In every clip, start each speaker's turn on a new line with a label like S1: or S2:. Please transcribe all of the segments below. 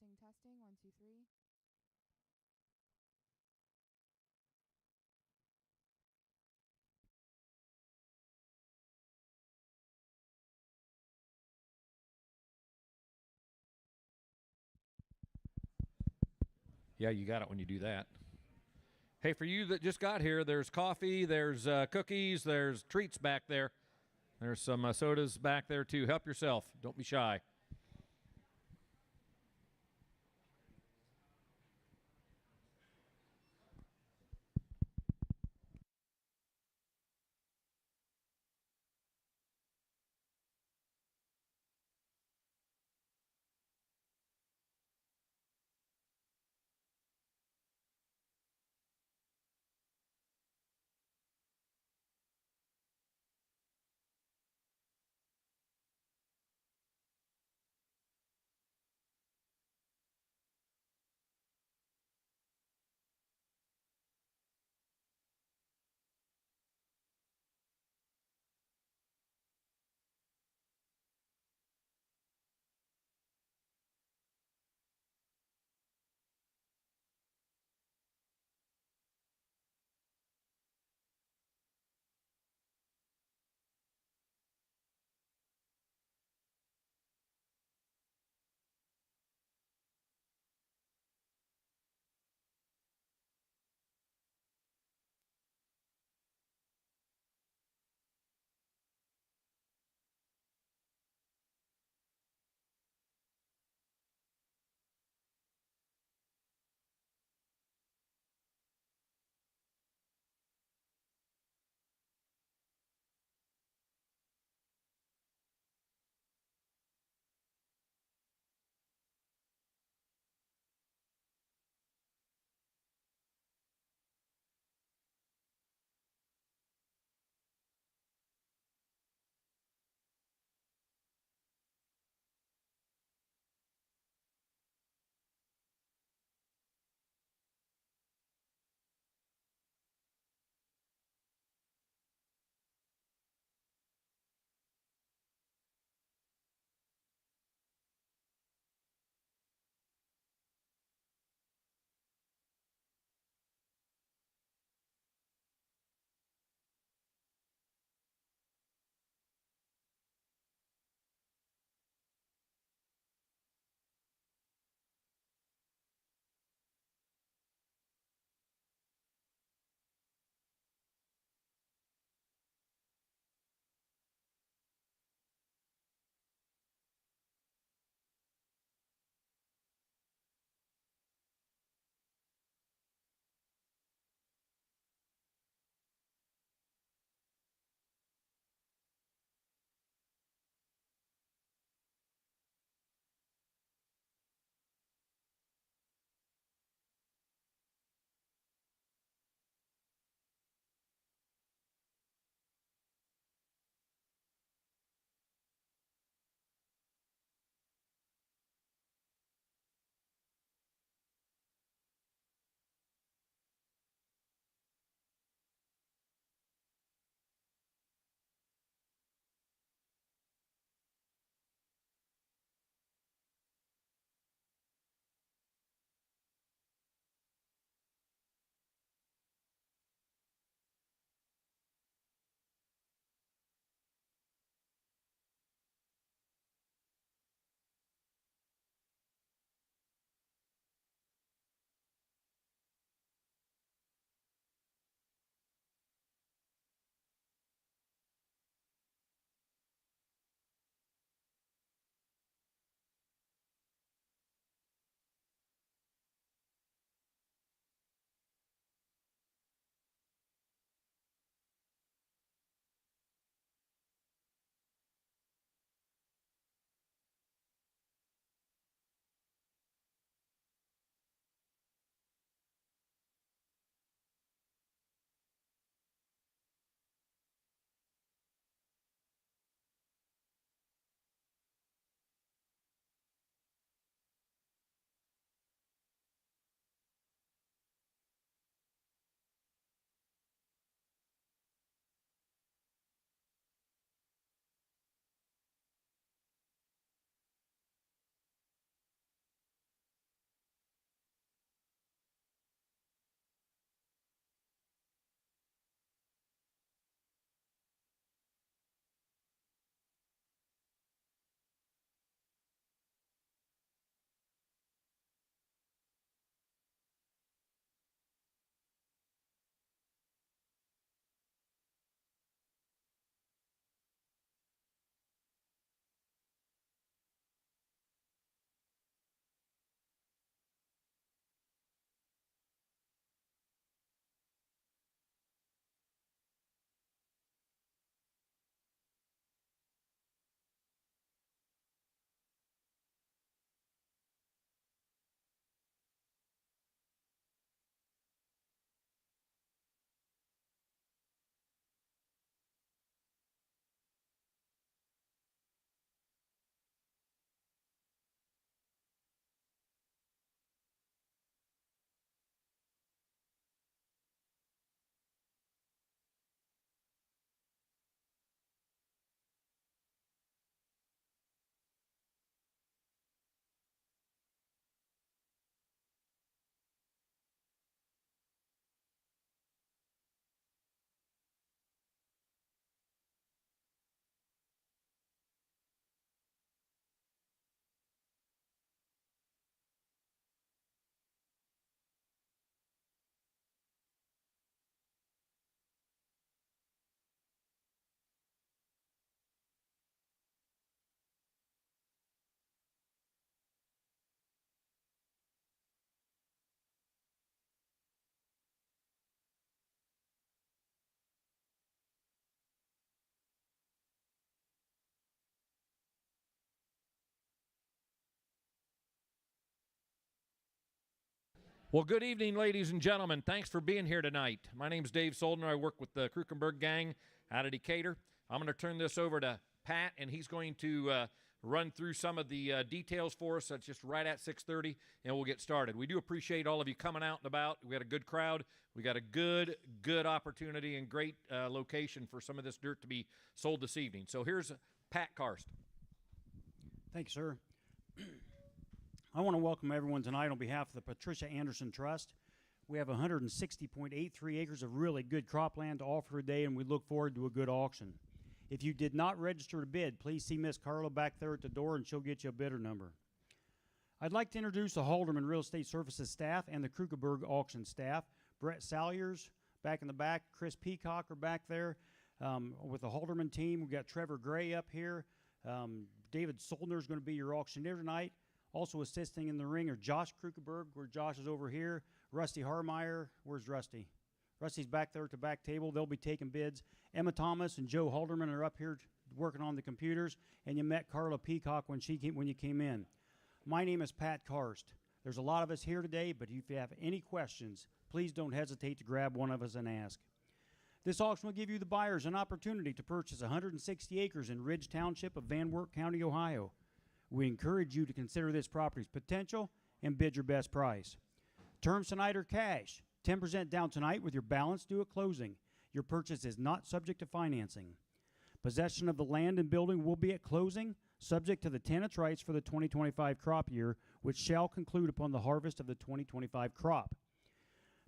S1: Testing, testing. 1, 2, 3.
S2: Yeah, you got it when you do that. Hey, for you that just got here, there's coffee, there's cookies, there's treats back there. There's some sodas back there, too. Help yourself. Don't be shy. Well, good evening, ladies and gentlemen. Thanks for being here tonight. My name's Dave Soldner. I work with the Krukenberg gang out of Decatur. I'm going to turn this over to Pat, and he's going to run through some of the details for us. That's just right at 6:30, and we'll get started. We do appreciate all of you coming out and about. We got a good crowd. We got a good opportunity and great location for some of this dirt to be sold this evening. So here's Pat Karst.
S1: Thank you, sir. I want to welcome everyone tonight on behalf of the Patricia Andersen Trust. We have 160.83 acres of really good cropland to offer today, and we look forward to a good auction. If you did not register to bid, please see Miss Carla back there at the door, and she'll get you a bidder number. I'd like to introduce the Halderman Real Estate Services staff and the Krukenberg auction staff. Brett Salyers back in the back, Chris Peacock are back there with the Halderman team. We've got Trevor Gray up here. David Soldner is going to be your auctioneer tonight. Also assisting in the ring are Josh Krukenberg, where Josh is over here. Rusty Harmeyer, where's Rusty? Rusty's back there at the back table. They'll be taking bids. Emma Thomas and Joe Halderman are up here working on the computers. And you met Carla Peacock when you came in. My name is Pat Karst. There's a lot of us here today, but if you have any questions, please don't hesitate to grab one of us and ask. This auction will give you, the buyers, an opportunity to purchase 160 acres in Ridge Township of Van Wert County, Ohio. We encourage you to consider this property's potential and bid your best price. Terms tonight are cash, 10% down tonight with your balance due at closing. Your purchase is not subject to financing. Possession of the land and building will be at closing, subject to the tenant's rights for the 2025 crop year, which shall conclude upon the harvest of the 2025 crop.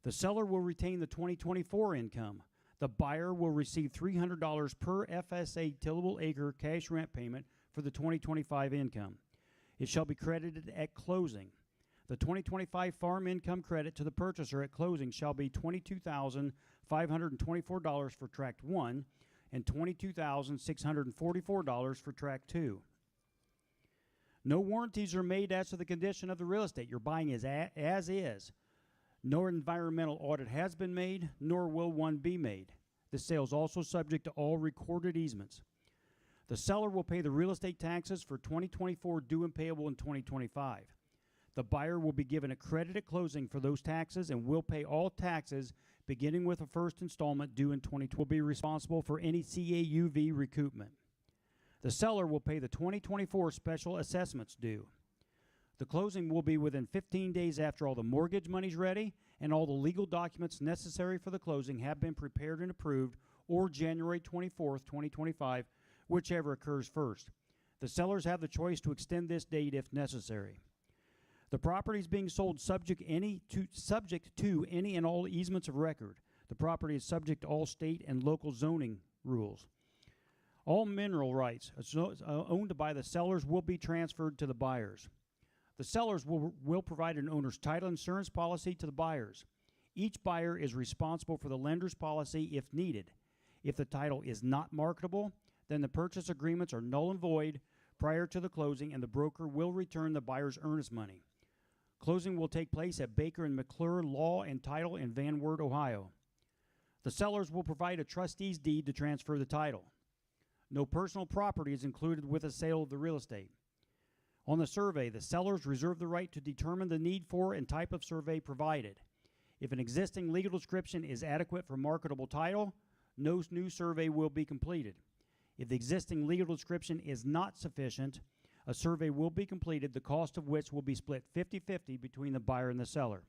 S1: The seller will retain the 2024 income. The buyer will receive $300 per FSA tillable acre cash rent payment for the 2025 income. It shall be credited at closing. The 2025 farm income credit to the purchaser at closing shall be $22,524 for Tract 1 and $22,644 for Tract 2. No warranties are made as to the condition of the real estate. You're buying as is. No environmental audit has been made, nor will one be made. The sale is also subject to all recorded easements. The seller will pay the real estate taxes for 2024 due and payable in 2025. The buyer will be given a credit at closing for those taxes and will pay all taxes beginning with the first installment due in 2020. Will be responsible for any CAUV recoupment. The seller will pay the 2024 special assessments due. The closing will be within 15 days after all the mortgage money's ready and all the legal documents necessary for the closing have been prepared and approved, or January 24th, 2025, whichever occurs first. The sellers have the choice to extend this date if necessary. The property is being sold subject to any and all easements of record. The property is subject to all state and local zoning rules. All mineral rights owned by the sellers will be transferred to the buyers. The sellers will provide an owner's title insurance policy to the buyers. Each buyer is responsible for the lender's policy if needed. If the title is not marketable, then the purchase agreements are null and void prior to the closing, and the broker will return the buyer's earnest money. Closing will take place at Baker and McClure Law and Title in Van Wert, Ohio. The sellers will provide a trustee's deed to transfer the title. No personal property is included with the sale of the real estate. On the survey, the sellers reserve the right to determine the need for and type of survey provided. If an existing legal description is adequate for marketable title, no new survey will be completed. If the existing legal description is not sufficient, a survey will be completed, the cost of which will be split 50-50 between the buyer and the seller.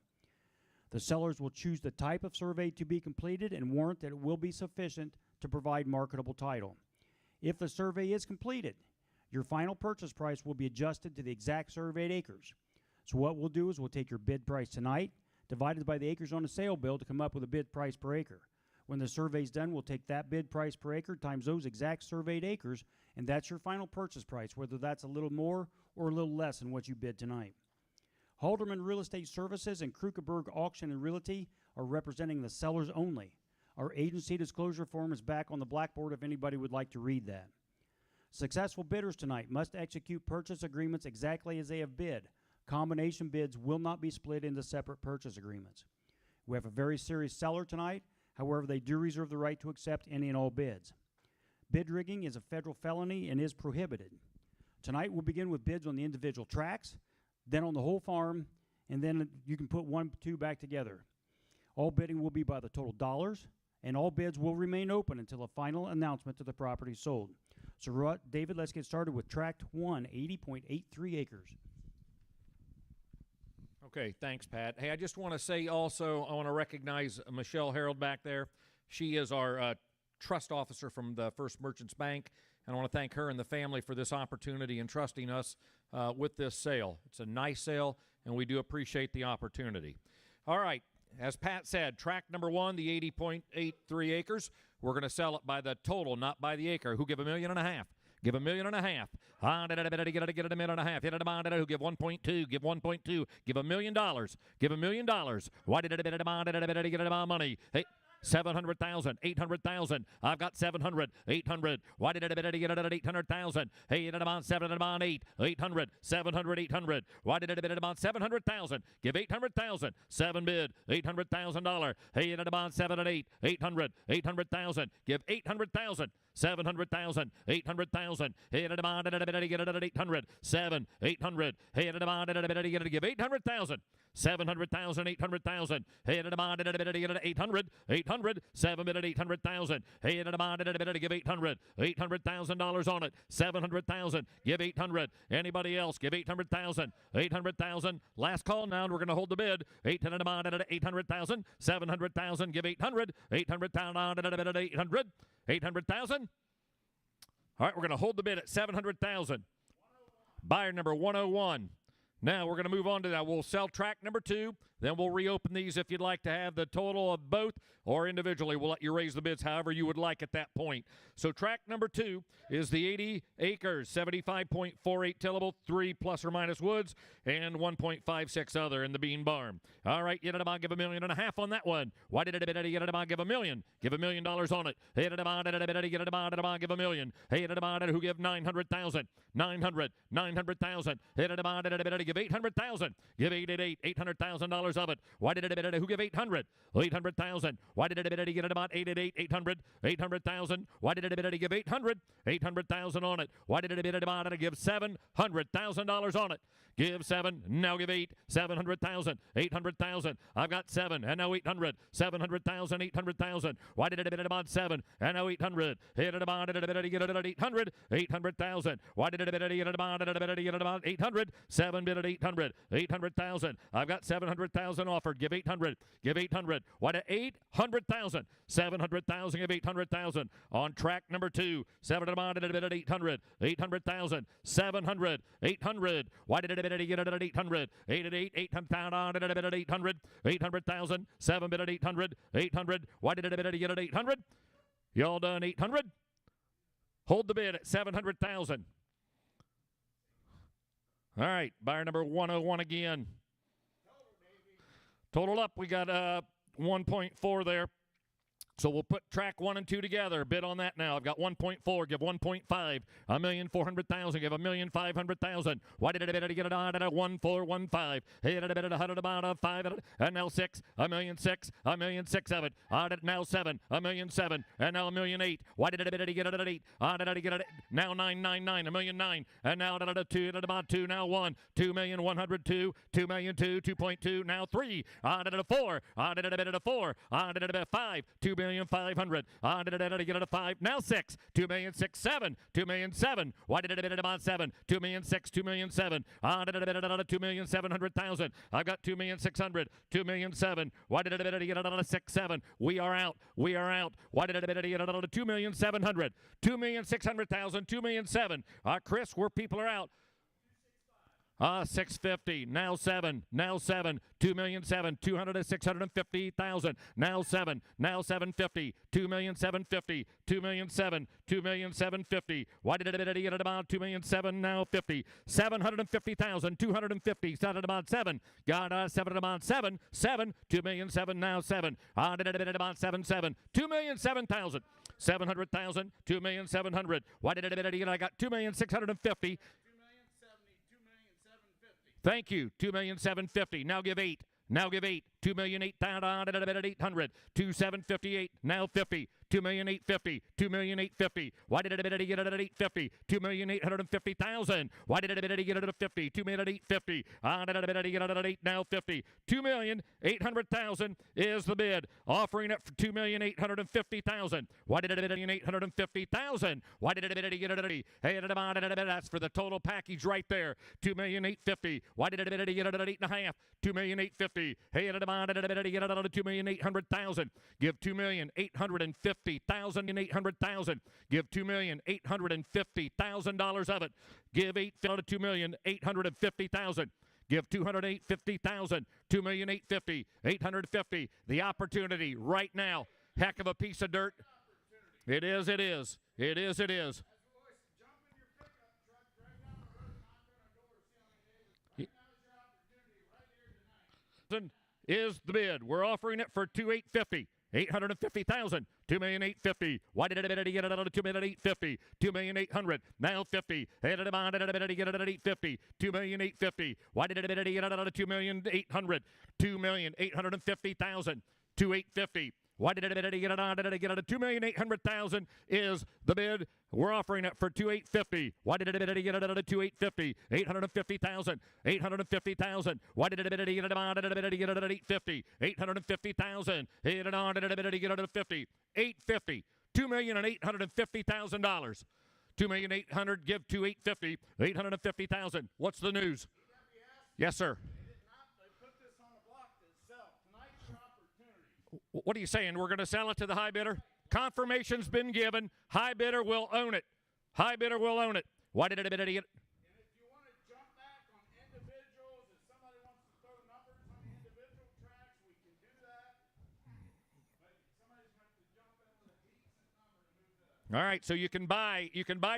S1: The sellers will choose the type of survey to be completed and warrant that it will be sufficient to provide marketable title. If the survey is completed, your final purchase price will be adjusted to the exact surveyed acres. So what we'll do is we'll take your bid price tonight, divided by the acres on the sale bill to come up with a bid price per acre. When the survey's done, we'll take that bid price per acre times those exact surveyed acres, and that's your final purchase price, whether that's a little more or a little less than what you bid tonight. Halderman Real Estate Services and Krukenberg Auction and Realty are representing the sellers only. Our agency disclosure form is back on the blackboard if anybody would like to read that. Successful bidders tonight must execute purchase agreements exactly as they have bid. Combination bids will not be split into separate purchase agreements. We have a very serious seller tonight. However, they do reserve the right to accept any and all bids. Bid rigging is a federal felony and is prohibited. Tonight we'll begin with bids on the individual tracts, then on the whole farm, and then you can put 1, 2 back together. All bidding will be by the total dollars, and all bids will remain open until a final announcement to the property sold. So, David, let's get started with Tract 1, 80.83 acres.
S2: Okay, thanks, Pat. Hey, I just want to say also, I want to recognize Michelle Harold back there. She is our trust officer from the First Merchants Bank, and I want to thank her and the family for this opportunity and trusting us with this sale. It's a nice sale, and we do appreciate the opportunity. All right, as Pat said, tract number 1, the 80.83 acres, we're going to sell it by the total, not by the acre. Who give $1.5 million? Give $1.5 million. Get it $1.5 million. Hit it about who give 1.2? Give 1.2. Give $1 million. Give $1 million. Why did it get it about money? Hey. 700,000, 800,000. I've got 700, 800. Why did it get it at 800,000? Hey, it about 7 and about 8, 800, 700, 800. Why did it get it about 700,000? Give 800,000. 7 bid, $800,000. Hey, it about 7 and 8, 800, 800,000. Give 800,000. 700,000, 800,000. Hey, it about get it at 800, 7, 800. Hey, it about get it give 800,000. 700,000, 800,000. Hey, it about get it 800, 800, 7 bid at 800,000. Hey, it about it give 800, $800,000 on it. 700,000, give 800. Anybody else? Give 800,000, 800,000. Last call now, and we're going to hold the bid. 800,000, 700,000, give 800, 800,000, 800, 800,000. All right, we're going to hold the bid at 700,000. Buyer number 101. Now we're going to move on to that. We'll sell tract number 2. Then we'll reopen these if you'd like to have the total of both, or individually. We'll let you raise the bids however you would like at that point. So tract number 2 is the 80 acres, 75.48 tillable, 3 plus or minus woods, and 1.56 other in the bean barn. All right, you about give $1.5 million on that one. Why did it get about give $1 million? Give $1 million on it. Hey, it about get it about give $1 million. Hey, it about who give 900,000, 900,000. Hit it about give 800,000. Give 800,000 of it. Why did it who give 800? 800,000. Why did it get about 800? 800,000. Why did it give 800? 800,000 on it. Why did it about give $700,000 on it? Give 7, now give 8, 700,000, 800,000. I've got 7, and now 800, 700,000, 800,000. Why did it about 7, and now 800? Hit it about get it at 800, 800,000. Why did it get about 800? 7 bid at 800, 800,000. I've got 700,000 offered. Give 800, give 800. Why did 800,000? 700,000, give 800,000. On track number 2, 7 at 800, 800,000, 700, 800. Why did it get it at 800? 8 at 8, 800,000 at 800, 800,000, 7 bid at 800, 800. Why did it get at 800? Y'all done 800? Hold the bid at 700,000. All right, buyer number 101 again. Total up, we got 1.4 there. So we'll put track 1 and 2 together. Bid on that now. I've got 1.4. Give 1.5. $1,400,000. Give $1,500,000. Why did it get it on at 1,415? Hey, it a hundred about 5 and now 6. $1,006,000. $1,006,000 of it. On it now 7. $1,007,000 and now $1,008,000. Why did it get it at 8? On it get it now 999. $1,009,000 and now at 2 at about 2 now 1. 2,102,000. 2,002,000. 2.2 now 3. On it at 4. On it at a 4. On it at 5. 2,500,000. On did it get it a 5? Now 6. 2,006,000. 2,007,000. Why did it get it about 7? 2,006,000. 2,007,000. On did it get it 2,700,000. I've got 2,600,000. 2,007,000. Why did it get it out of 6,7? We are out. We are out. Why did it get it out of 2,700,000? 2,600,000. 2,007,000. Chris, where people are out. 650. Now 7. Now 7. 2,007,000. 2,650,000. Now 7. Now 750. 2,750,000. 2,007,000. 2,750,000. Why did it get it about 2,007,000? Now 50. 750,000. 250. Started about 7. Got 7 at about 7. 7. 2,007,000. Now 7. Did it about 7. 2,007,000. 700,000. 2,700,000. Why did it get? I got 2,650,000. Thank you. 2,750,000. Now give 8. Now give 8. 2,800,000, 2,758, now 50, 2,850,000, 2,850,000. Why did it get it at 850? 2,850,000. Why did it get it at 50? 2,850,000. Did it get it at 8? Now 50. 2,800,000 is the bid. Offering it for 2,850,000. Why did it get 850,000? Why did it get it at 80? Hey, that's for the total package right there. 2,850,000. Why did it get it at 8.5? 2,850,000. Hey, get it at 2,800,000. Give 2,850,000 and 800,000. Give $2,850,000 of it. Give $2,850,000. Give $250,000, $2,850,000, $850,000. The opportunity right now. Heck of a piece of dirt. It is, it is. It is, it is. Is the bid. We're offering it for $2,850,000. 850,000, 2,850,000. Why did it get it out of 2,850,000? 2,800,000, now 50. Get it at 850, 2,850,000. Why did it get it out of 2,800,000? 2,850,000, 2,850. Why did it get it on? Did it get it at 2,800,000 is the bid. We're offering it for 2,850. Why did it get it at 2,850? 850,000. 850,000. Why did it get it on? Did it get it at 850? 850,000. Hit it on. Did it get it at 50? 850. $2,850,000. 2,800,000. Give 2,850. 850,000. What's the news? Yes, sir. What are you saying? We're going to sell it to the high bidder? Confirmation's been given. High bidder will own it. High bidder will own it. Why did it get it?
S3: And if you want to jump back on individuals, if somebody wants to throw numbers on the individual tracks, we can do that. But somebody's going to jump in with a decent number to move that.
S2: All right, so you can buy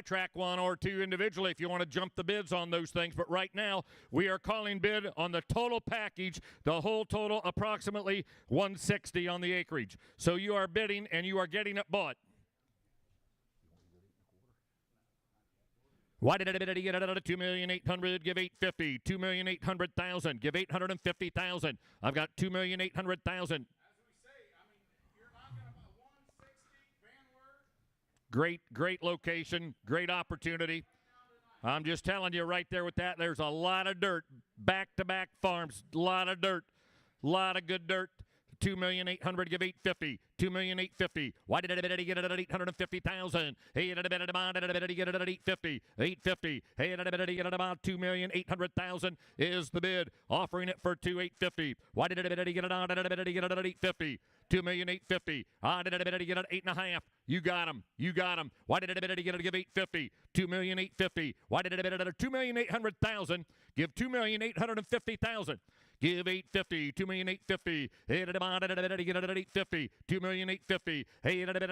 S2: track 1 or 2 individually if you want to jump the bids on those things. But right now, we are calling bid on the total package, the whole total approximately $160 on the acreage. So you are bidding and you are getting it bought. Why did it get it out of 2,800,000? Give 850. 2,800,000. Give 850,000. I've got 2,800,000. Great location, great opportunity. I'm just telling you right there with that, there's a lot of dirt, back-to-back farms, a lot of dirt, a lot of good dirt. 2,800,000, give 850. 2,850,000. Why did it get it at 850,000? Hey, did it get it at 850? 850. Hey, did it get it about 2,800,000 is the bid. Offering it for 2,850. Why did it get it on? Did it get it at 850? 2,850,000. Did it get it at 8.5? You got him. You got him. Why did it get it? Give 850. 2,850,000. Why did it get it at 2,800,000? Give 2,850,000. Give 850, 2,850,000. Hey, did it get it at 850? 2,850,000. Hey, did it get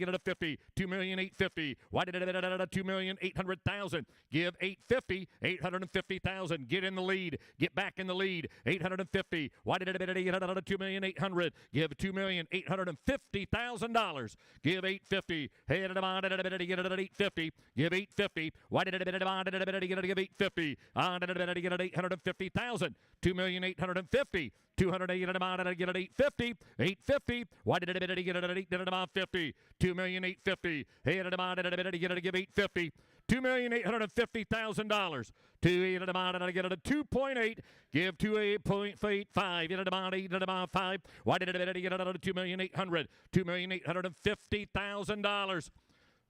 S2: it at 50? 2,850,000. Why did it get it at 2,800,000? Give 850, 850,000. Get in the lead. Get back in the lead. 850. Why did it get it at 2,800,000? Give $2,850,000. Give 850. Hey, did it get it at 850? Give 850. Why did it get it? Give 850. Did it get it at 850,000? 2,850,000. 280 at get at 850. 850. Why did it get it at 8? Did it about 50? 2,850,000. Hey, did it get it? Give 850. $2,850,000. 2.8 get it at 2.8. Give 2.85. Get it about 8. Get about 5. Why did it get it at 2,800,000? $2,850,000.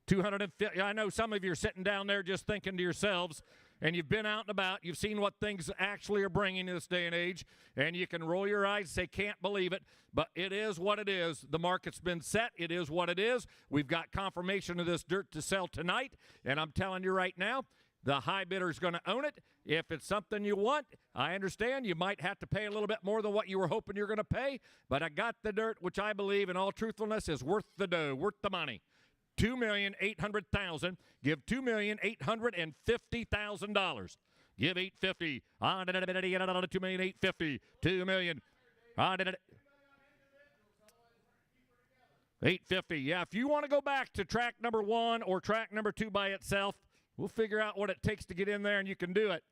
S2: 250. I know some of you are sitting down there just thinking to yourselves, and you've been out and about, you've seen what things actually are bringing in this day and age, and you can roll your eyes and say, can't believe it, but it is what it is. The market's been set. It is what it is. We've got confirmation of this dirt to sell tonight, and I'm telling you right now, the high bidder is going to own it. If it's something you want, I understand you might have to pay a little bit more than what you were hoping you're going to pay, but I got the dirt, which I believe, in all truthfulness, is worth the dough, worth the money. 2,800,000. Give $2,850,000. Give 850. On did it get it out of 2,850,000. 2 million. On did it. 850. Yeah, if you want to go back to track number 1 or track number 2 by itself, we'll figure out what it takes to get in there, and you can do it.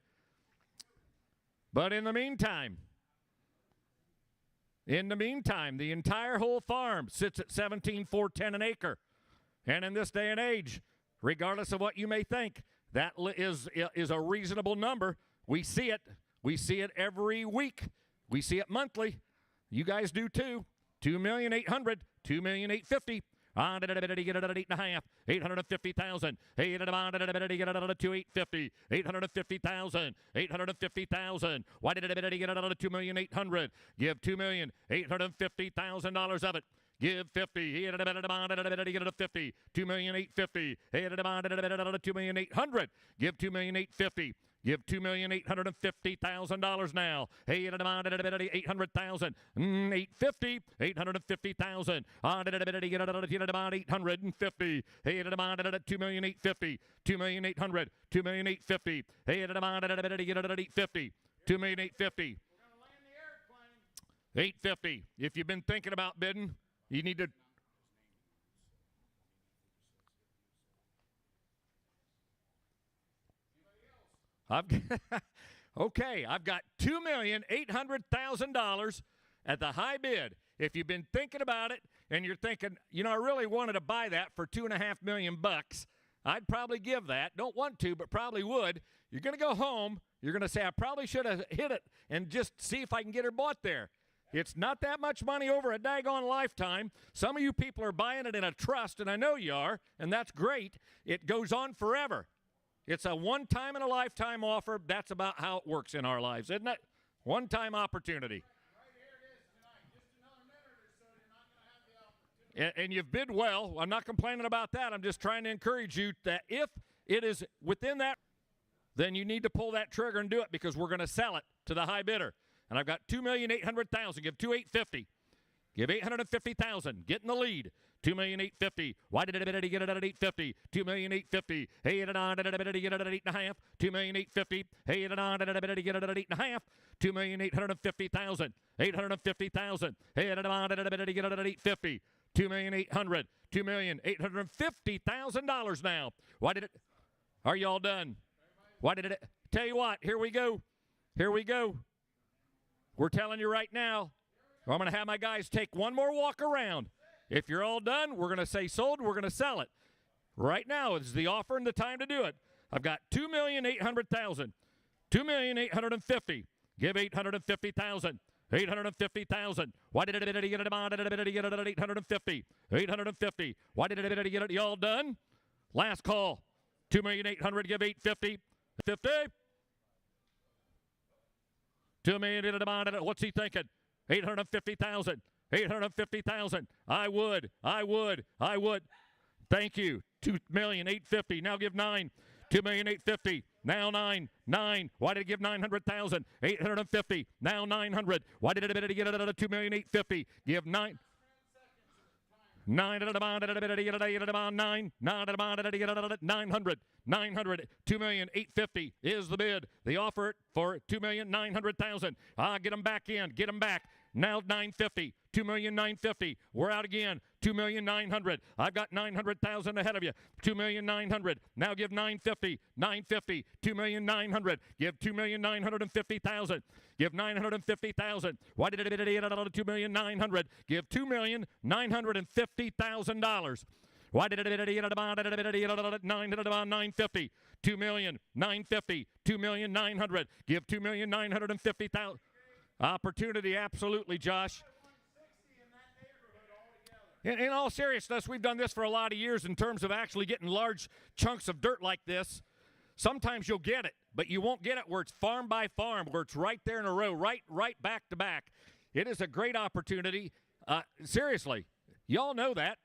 S2: But in the meantime, In the meantime, the entire whole farm sits at $17,410 an acre. And in this day and age, regardless of what you may think, that is a reasonable number. We see it. We see it every week. We see it monthly. You guys do too. 2,800,000, 2,850,000. Get it at 8.5. 850,000. Hey, get it at 2,850. 850,000. 850,000. Why did it get it at 2,800,000? Give $2,850,000 of it. Give 50. He had a better demand at a 50. 2,850,000. He had a demand at a 2,800,000. Give 2,850,000. Give $2,850,000 now. Hey, at a demand at 800,000. 850. 850,000. On at a demand 850. Hey, at a demand at 2,850,000. 2,800,000. 2,850,000. Hey, at a demand at 850. 2,850,000. 850. If you've been thinking about bidding, you need to. Okay, I've got $2,800,000 at the high bid. If you've been thinking about it and you're thinking, you know, I really wanted to buy that for $2.5 million, I'd probably give that. Don't want to, but probably would. You're going to go home. You're going to say, I probably should have hit it and just see if I can get her bought there. It's not that much money over a daggone lifetime. Some of you people are buying it in a trust, and I know you are, and that's great. It goes on forever. It's a one-time-in-a-lifetime offer. That's about how it works in our lives, isn't it? One-time opportunity.
S3: Right here it is tonight. Just another minute or so, you're not going to have the opportunity.
S2: And you've bid well. I'm not complaining about that. I'm just trying to encourage you that if it is within that, then you need to pull that trigger and do it because we're going to sell it to the high bidder. And I've got $2,800,000. Give $2,850,000. Give $850,000. Get in the lead. $2,850,000. Why did it get it at $850,000? $2,850,000. Hey, it on. Did it get it at 8.5? $2,850,000. Hey, it on. Did it get it at 8.5? $2,850,000. $850,000. Hey, it on. Did it get it at $850,000? $2,800,000. $2,850,000 now. Why did it? Are you all done? Why did it? Tell you what. Here we go. Here we go. We're telling you right now. I'm going to have my guys take one more walk around. If you're all done, we're going to say sold. We're going to sell it. Right now is the offer and the time to do it. I've got $2,800,000. $2,850,000. Give $850,000. $850,000. Why did it get it at $850,000? $850,000. Why did it get it? Y'all done? Last call. $2,800,000. Give $850,000. $50,000. $2,000,000. What's he thinking? $850,000. $850,000. I would. Thank you. $2,850,000. Now give 9. $2,850,000. Now 9. 9. Why did it give 900,000? $850,000. Now 900. Why did it get it at $2,850,000? Give 9. 9 at a demand at a 9. 9 at a demand at 900. 900. $2,850,000 is the bid. The offer for $2,900,000. Get them back in. Get them back. Now 950. $2,950,000. We're out again. $2,900,000. I've got 900,000 ahead of you. $2,900,000. Now give 950. 950. $2,900,000. Give 2,950,000. Give 950,000. Why did it get out of $2,900,000? Give $2,950,000. Why did it get out of $950,000? $2,950,000. $2,900,000. Give $2,950,000. Opportunity, absolutely, Josh. In all seriousness, we've done this for a lot of years in terms of actually getting large chunks of dirt like this. Sometimes you'll get it, but you won't get it where it's farm by farm, where it's right there in a row, right back to back. It is a great opportunity. Seriously, y'all know that.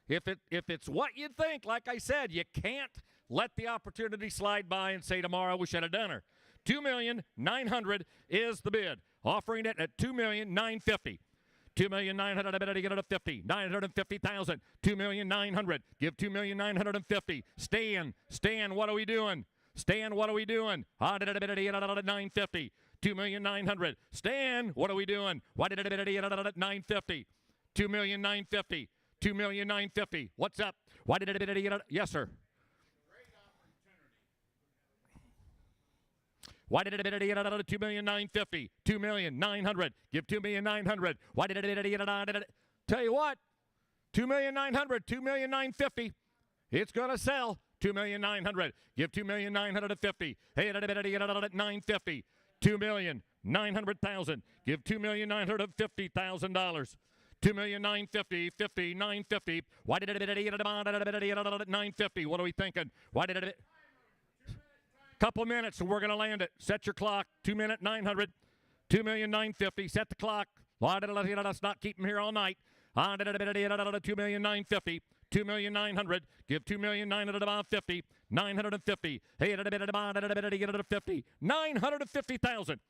S2: If it's what you think, like I said, you can't let the opportunity slide by and say tomorrow we should have done her. $2,900,000 is the bid. Offering it at $2,950,000. $2,900,000. I bet I get it at $50,000. $950,000. $2,900,000. Give $2,950,000. Stan, what are we doing? Stan, what are we doing? Did I bet I get it at $950,000. $2,900,000. Stan, what are we doing? Why did I bet I get it at $950,000? $2,950,000. $2,950,000. What's up? Why did I bet I get it? Yes, sir. Why did it 2,950,000? 2,900,000. Give 2,900,000. Why did it? Tell you what, 2,900,000, 2,950,000. It's gonna sell. 2,900,000. Give 2,950,000. Hey, 950. 2,900,000. Give $2,950,000. 2,950,000, 50, 950. Why did it 950? What are we thinking? Why did it? Couple minutes and we're going to land it. Set your clock. 2 minute 900. 2,950,000. Set the clock. Let's not keep them here all night. 2,950,000. 2,900,000. Give 2,900,000 about 50. 950. Hey, 50. 950,000.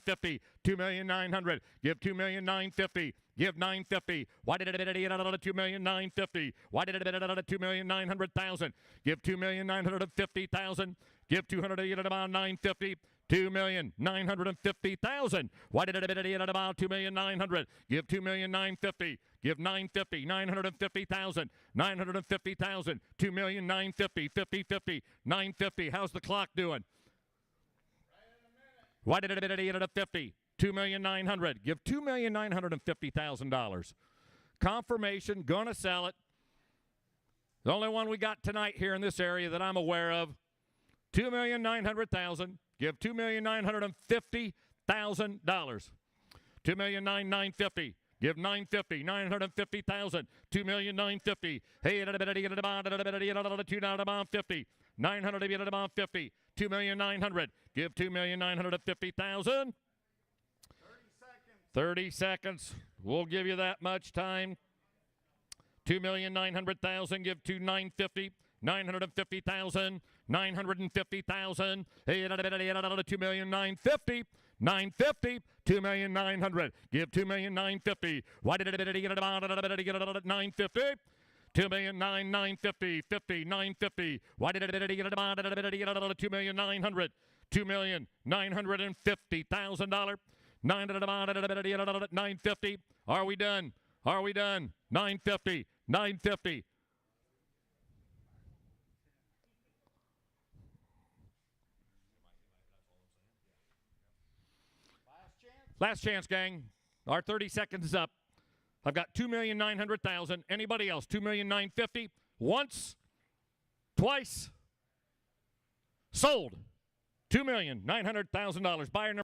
S2: 50. 2,900,000. Give 2,950,000. Give 950. Why did it 2,950,000? Why did it 2,900,000? Give 2,950,000. Give 200 about 950. 2,950,000. Why did it about 2,900,000? Give 2,950,000. Give 950. 950,000. 950,000. 2,950,000. 50, 50. 950. How's the clock doing? Why did it 50? 2,900,000. Give $2,950,000. Confirmation. Gonna sell it. The only one we got tonight here in this area that I'm aware of. 2,900,000. Give $2,950,000. 2,950,000. Give 950, 950,000, 2,950,000. Hey, 2,950, 950, 2,900,000. Give 2,950,000. 30 seconds. We'll give you that much time. 2,900,000. Give 2,950. 950,000, 950,000, 2,950,000, 950, 2,900,000. Give 2,950,000. Why did it get about 950? 2,950,000, 50, 950. Why did it get about 2,900,000? $2,950,000. 950. Are we done? Are we done? 950, 950. Last chance, gang. Our 30 seconds is up. I've got 2,900,000. Anybody else? 2,950,000. Once, twice. Sold. $2,900,000. Buyer number